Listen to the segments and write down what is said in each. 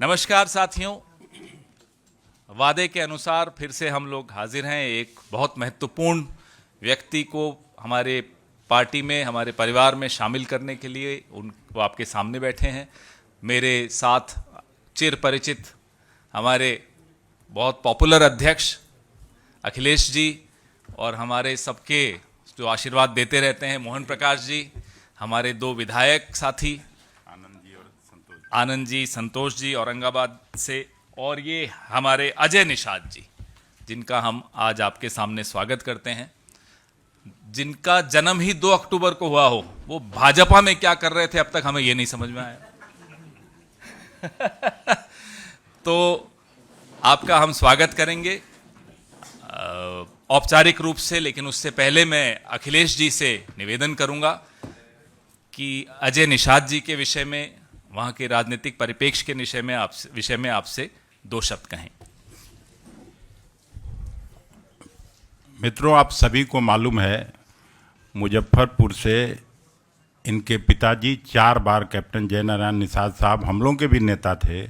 नमस्कार साथियों, वादे के अनुसार फिर से हम लोग हाजिर हैं एक बहुत महत्वपूर्ण व्यक्ति को हमारे पार्टी में, हमारे परिवार में शामिल करने के लिए। उनको आपके सामने बैठे हैं मेरे साथ चिर परिचित हमारे बहुत पॉपुलर अध्यक्ष अखिलेश जी, और हमारे सबके जो आशीर्वाद देते रहते हैं मोहन प्रकाश जी, हमारे दो विधायक साथी आनंद जी, संतोष जी औरंगाबाद से, और ये हमारे अजय निषाद जी, जिनका हम आज आपके सामने स्वागत करते हैं। जिनका जन्म ही 2 अक्टूबर को हुआ हो, वो भाजपा में क्या कर रहे थे अब तक हमें ये नहीं समझ में आया। तो आपका हम स्वागत करेंगे औपचारिक रूप से, लेकिन उससे पहले मैं अखिलेश जी से निवेदन करूंगा कि अजय निषाद जी के विषय में, वहां के राजनीतिक परिप्रेक्ष्य के विषय में आपसे 2 शब्द कहें। मित्रों, आप सभी को मालूम है मुजफ्फरपुर से इनके पिताजी 4 बार कैप्टन जयनारायण निषाद साहब हम लोगों के भी नेता थे,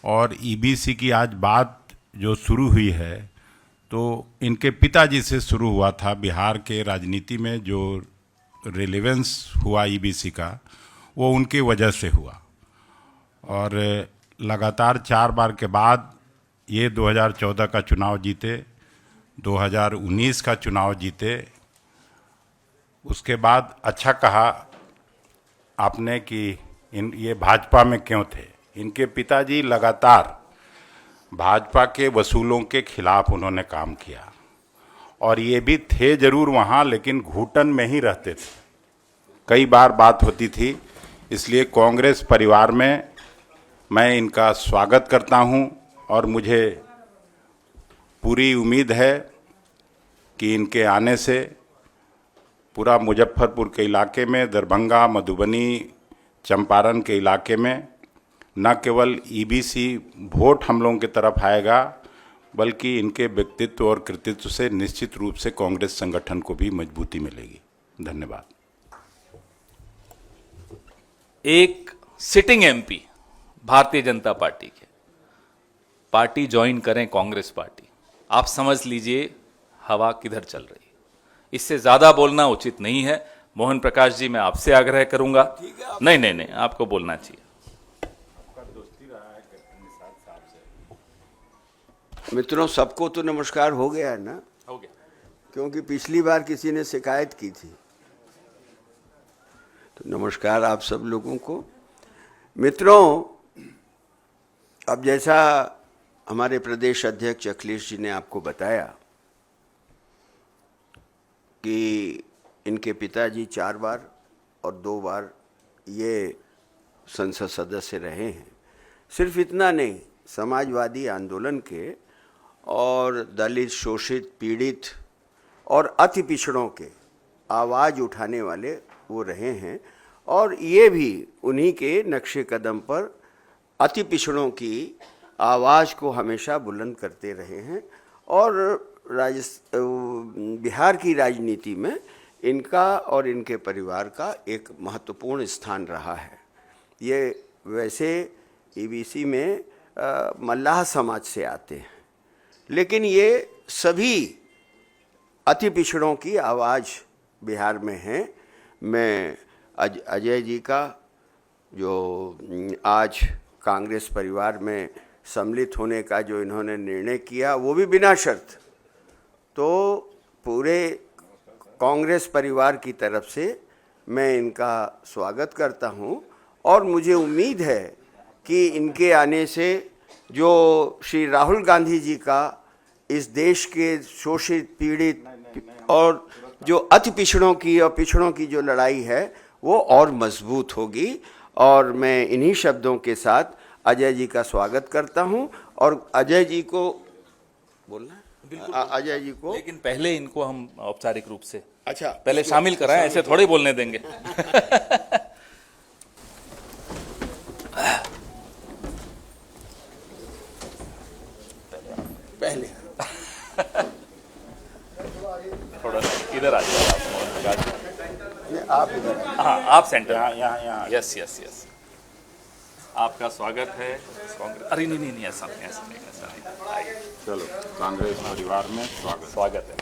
और ईबीसी की आज बात जो शुरू हुई है तो इनके पिताजी से शुरू हुआ था। बिहार के राजनीति में जो रिलेवेंस हुआ ईबीसी का, वो उनकी वजह से हुआ, और लगातार 4 बार के बाद ये 2014 का चुनाव जीते, 2019 का चुनाव जीते। उसके बाद अच्छा कहा आपने कि ये भाजपा में क्यों थे। इनके पिताजी लगातार भाजपा के वसूलों के खिलाफ उन्होंने काम किया, और ये भी थे जरूर वहाँ, लेकिन घुटन में ही रहते थे। कई बार बात होती थी, इसलिए कांग्रेस परिवार में मैं इनका स्वागत करता हूं, और मुझे पूरी उम्मीद है कि इनके आने से पूरा मुजफ्फरपुर के इलाके में, दरभंगा, मधुबनी, चंपारण के इलाके में न केवल ईबीसी वोट हम लोगों की तरफ आएगा, बल्कि इनके व्यक्तित्व और कृतित्व से निश्चित रूप से कांग्रेस संगठन को भी मजबूती मिलेगी। धन्यवाद। एक sitting MP Bharatiya Janata party के पार्टी ज्वाइन करें कांग्रेस पार्टी, आप समझ लीजिए हवा किधर चल रही है। इससे ज्यादा बोलना उचित नहीं है। मोहन प्रकाश जी, मैं आपसे आग्रह करूंगा। नहीं, आपको बोलना चाहिए। मित्रों, सबको तो नमस्कार हो गया है ना? हो गया, क्योंकि पिछली बार किसी ने शिकायत की थी, तो नमस्कार आप सब लोगों को। मित्रों, अब जैसा हमारे प्रदेश अध्यक्ष अखिलेश जी ने आपको बताया कि इनके पिताजी 4 बार और 2 बार ये संसद सदस्य रहे हैं। सिर्फ इतना नहीं, समाजवादी आंदोलन के और दलित, शोषित, पीड़ित और अति पिछड़ों के आवाज़ उठाने वाले वो रहे हैं, और ये भी उन्हीं के नक्शे कदम पर अति पिछड़ों की आवाज़ को हमेशा बुलंद करते रहे हैं। और बिहार की राजनीति में इनका और इनके परिवार का एक महत्वपूर्ण स्थान रहा है। ये वैसे ईबीसी में मल्लाह समाज से आते हैं, लेकिन ये सभी अति पिछड़ों की आवाज़ बिहार में है। मैं अजय जी का, जो आज कांग्रेस परिवार में सम्मिलित होने का जो इन्होंने निर्णय किया, वो भी बिना शर्त, तो पूरे कांग्रेस परिवार की तरफ से मैं इनका स्वागत करता हूं, और मुझे उम्मीद है कि इनके आने से जो श्री राहुल गांधी जी का इस देश के शोषित, पीड़ित और जो अति पिछड़ों की और पिछड़ों की जो लड़ाई है, वो और मजबूत होगी। और मैं इन्हीं शब्दों के साथ अजय जी का स्वागत करता हूं, और अजय जी को बोलना है, अजय जी को, लेकिन पहले इनको हम औपचारिक रूप से अच्छा पहले शामिल कराएं, ऐसे थोड़ी बोलने देंगे। पहले थोड़ा इधर आ जाओ आप इधर, हाँ, आप सेंटर। यहाँ यस, आपका स्वागत है कांग्रेस, अरे नहीं नहीं नहीं, ऐसा नहीं, ऐसा नहीं, ऐसा नहीं। आइए, चलो, कांग्रेस परिवार में स्वागत। स्वागत है,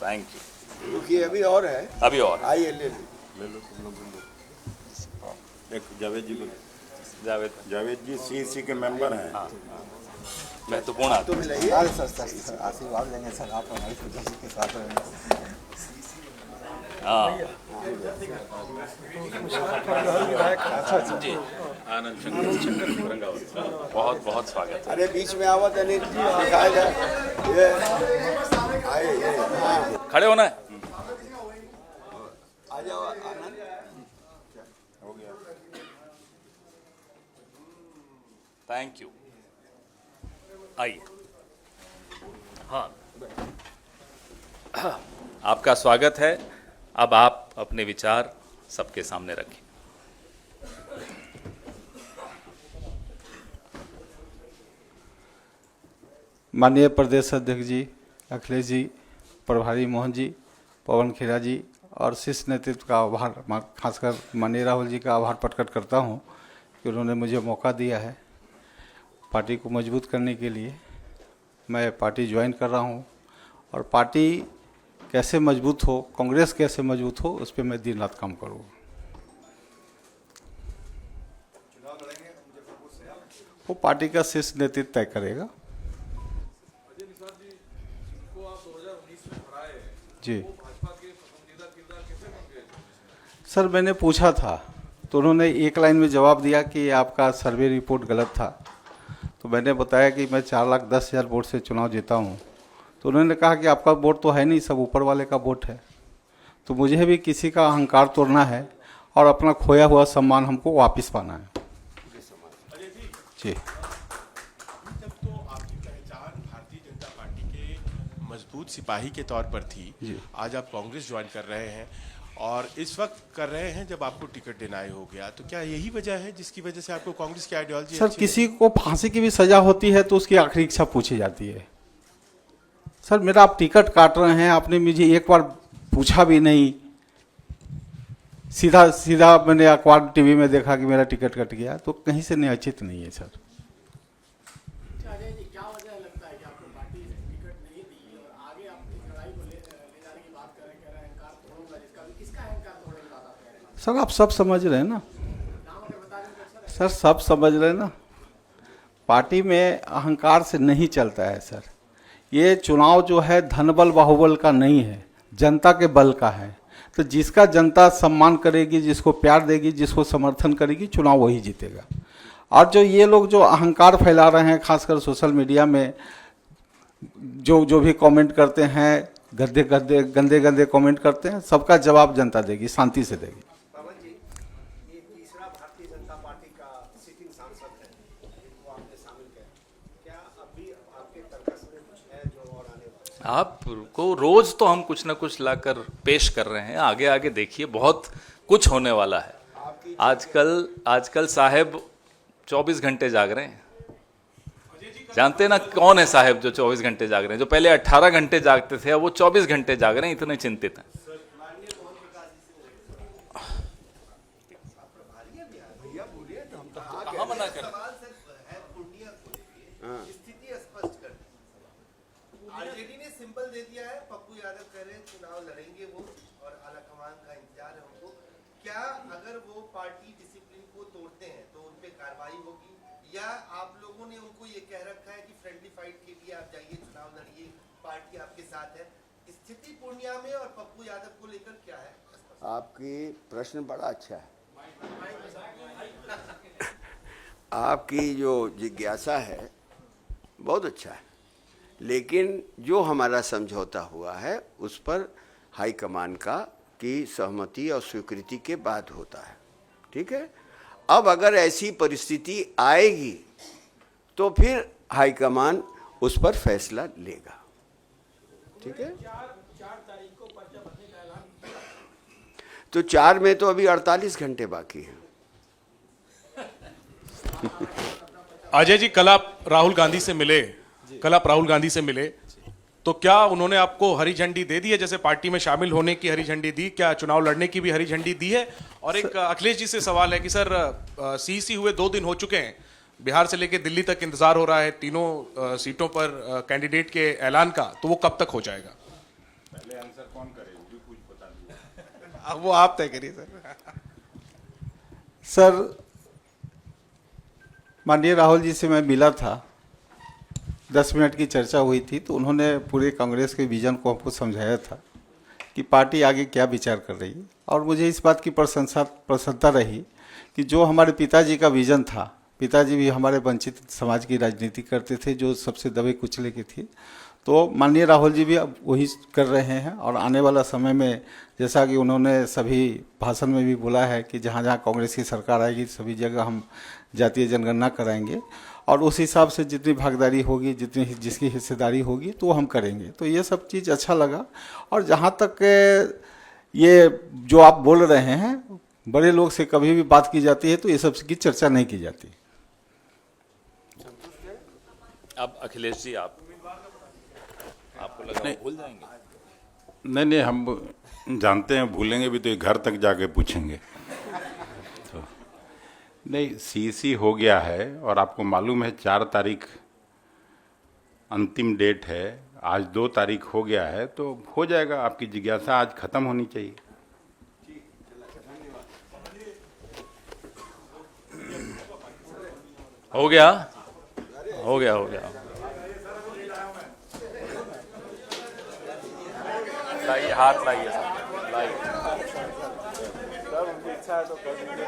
थैंक यू। रुकिए, अभी और है, अभी और आइए ले लो। ले लो तुम लोग। एक जावेद जी बोलो। जावेद जी सीसी के मेंबर हैं। महत्वपूर्ण आदमी। तुम मिलाइए। सर आशीर्वाद लेंगे सर, आप हमारी खुशी के साथ रहेंगे। हाँ जी, आनंद शंकर रंगावत, बहुत बहुत स्वागत है। अरे बीच में आवत अनिल दिखाया जाए, ये आइए, ये हाँ, खड़े होना है। आ जाओ आनंद। हो गया। थैंक यू, आइए। हाँ, आपका स्वागत है। अब आप अपने विचार सबके सामने रखें। माननीय प्रदेश अध्यक्ष जी, अखिलेश जी, प्रभारी मोहन जी, पवन खेरा जी और शीर्ष नेतृत्व का आभार, खासकर माननीय राहुल जी का आभार प्रकट करता हूं कि उन्होंने मुझे मौका दिया है पार्टी को मजबूत करने के लिए। मैं पार्टी ज्वाइन कर रहा हूं और पार्टी कैसे मजबूत हो, कांग्रेस कैसे मजबूत हो, उस पर मैं दिन रात काम करूँगा। वो पार्टी का शीर्ष नेतृत्व तय करेगा। जी सर, मैंने पूछा था तो उन्होंने एक लाइन में जवाब दिया कि आपका सर्वे रिपोर्ट गलत था। तो मैंने बताया कि मैं 4,10,000 वोट से चुनाव जीता हूँ। तो उन्होंने कहा कि आपका वोट तो है नहीं, सब ऊपर वाले का वोट है। तो मुझे भी किसी का अहंकार तोड़ना है और अपना खोया हुआ सम्मान हमको वापस पाना है। जी, जब तो आपकी पहचान भारतीय जनता पार्टी के मजबूत सिपाही के तौर पर थी, आज आप कांग्रेस ज्वाइन कर रहे हैं और इस वक्त कर रहे हैं जब आपको टिकट डिनाई हो गया, तो क्या यही वजह है जिसकी वजह से आपको कांग्रेस की आइडियोलॉजी सर किसी को फांसी की भी सजा होती है तो उसकी आखिरी इच्छा पूछी जाती है। सर मेरा आप टिकट काट रहे हैं, आपने मुझे एक बार पूछा भी नहीं, सीधा सीधा मैंने अखबार टीवी में देखा कि मेरा टिकट कट गया, तो कहीं से न्यायोचित नहीं है सर। क्या वजह लगता है कि आपको पार्टी ने टिकट नहीं दी और आगे आप इस लड़ाई को ले जाने की बात कर रहे हैं अहंकार तोड़ूंगा, किसका अहंकार तोड़ने की बात आप कह रहे हैं? सर आप सब समझ रहे हैं ना, नाम अगर बता दें तो अच्छा सर सब समझ रहे हैं ना। पार्टी में अहंकार से नहीं चलता है सर। ये चुनाव जो है धनबल बाहुबल का नहीं है, जनता के बल का है। तो जिसका जनता सम्मान करेगी, जिसको प्यार देगी, जिसको समर्थन करेगी, चुनाव वही जीतेगा। और जो ये लोग जो अहंकार फैला रहे हैं, खासकर सोशल मीडिया में जो भी कमेंट करते हैं, गंदे गंदे कमेंट करते हैं, सबका जवाब जनता देगी, शांति से देगी। पवन जी, ये तीसरा भारतीय जनता पार्टी का सिटिंग सांसद है जिनको आपने शामिल किया, क्या अभी आपके तर्कस में कुछ है जो और आने वाला है? आपको रोज तो हम कुछ ना कुछ लाकर पेश कर रहे हैं, आगे आगे देखिए बहुत कुछ होने वाला है। आजकल साहेब 24 घंटे जाग रहे हैं। जानते हैं ना कौन है साहेब जो 24 घंटे जाग रहे हैं? जो पहले 18 घंटे जागते थे अब वो 24 घंटे जाग रहे हैं, इतने चिंतित हैं। कहाँ मना कर स्थिति स्पष्ट कर दी। आरजेडी ने सिंबल दे दिया है, पप्पू यादव कह रहे हैं चुनाव लड़ेंगे वो और आलाकमान का इंतजार है उनको। क्या अगर वो पार्टी डिसिप्लिन को तोड़ते हैं तो उन पे कार्रवाई होगी, या आप लोगों ने उनको ये कह रखा है कि फ्रेंडली फाइट के लिए आप जाइए, चुनाव लड़िए, पार्टी आपके साथ है? स्थिति पूर्णिया में और पप्पू यादव को लेकर क्या है? आपकी प्रश्न बड़ा अच्छा है। आपकी जो जिज्ञासा है बहुत अच्छा है, लेकिन जो हमारा समझौता हुआ है उस पर हाईकमान की सहमति और स्वीकृति के बाद होता है। ठीक है, अब अगर ऐसी परिस्थिति आएगी तो फिर हाईकमान उस पर फैसला लेगा। ठीक है, 4 तारीख को पर्चा भरने का ऐलान। तो 4 में तो अभी 48 घंटे बाकी हैं। अजय जी, कल आप राहुल गांधी से मिले, तो क्या उन्होंने आपको हरी झंडी दे दी है? जैसे पार्टी में शामिल होने की हरी झंडी दी, क्या चुनाव लड़ने की भी हरी झंडी दी है? और एक अखिलेश जी से सवाल है कि सर सीईसी हुए 2 दिन हो चुके हैं, बिहार से लेकर दिल्ली तक इंतजार हो रहा है तीनों सीटों पर कैंडिडेट के ऐलान का, तो वो कब तक हो जाएगा? पहले आंसर कौन करे, जो कुछ बता दीजिए। अब वो आप तय करिए सर। सर, माननीय राहुल जी से मैं मिला था, 10 मिनट की चर्चा हुई थी, तो उन्होंने पूरे कांग्रेस के विजन को हमको समझाया था कि पार्टी आगे क्या विचार कर रही है। और मुझे इस बात की प्रसन्नता रही कि जो हमारे पिताजी का विजन था, पिताजी भी हमारे वंचित समाज की राजनीति करते थे, जो सबसे दबे कुचले की थी, तो माननीय राहुल जी भी अब वही कर रहे हैं। और आने वाला समय में, जैसा कि उन्होंने सभी भाषण में भी बोला है कि जहाँ जहाँ कांग्रेस की सरकार आएगी सभी जगह हम जातीय जनगणना कराएंगे, और उस हिसाब से जितनी भागीदारी होगी, जितनी जिसकी हिस्सेदारी होगी, तो हम करेंगे। तो ये सब चीज़ अच्छा लगा। और जहाँ तक ये जो आप बोल रहे हैं, बड़े लोग से कभी भी बात की जाती है तो ये सब की चर्चा नहीं की जाती। अब अखिलेश जी, आपको लगा भूल जाएंगे? नहीं, हम जानते हैं भूलेंगे भी तो ये घर तक जाके पूछेंगे। तो नहीं, सीसी हो गया है और आपको मालूम है 4 तारीख अंतिम डेट है, आज 2 तारीख हो गया है, तो हो जाएगा। आपकी जिज्ञासा आज खत्म होनी चाहिए। हो गया, हो गया, हो गया। लाइए, हाथ लाइए, लाइए। सर, उनकी इच्छा है तो कर दीजिए।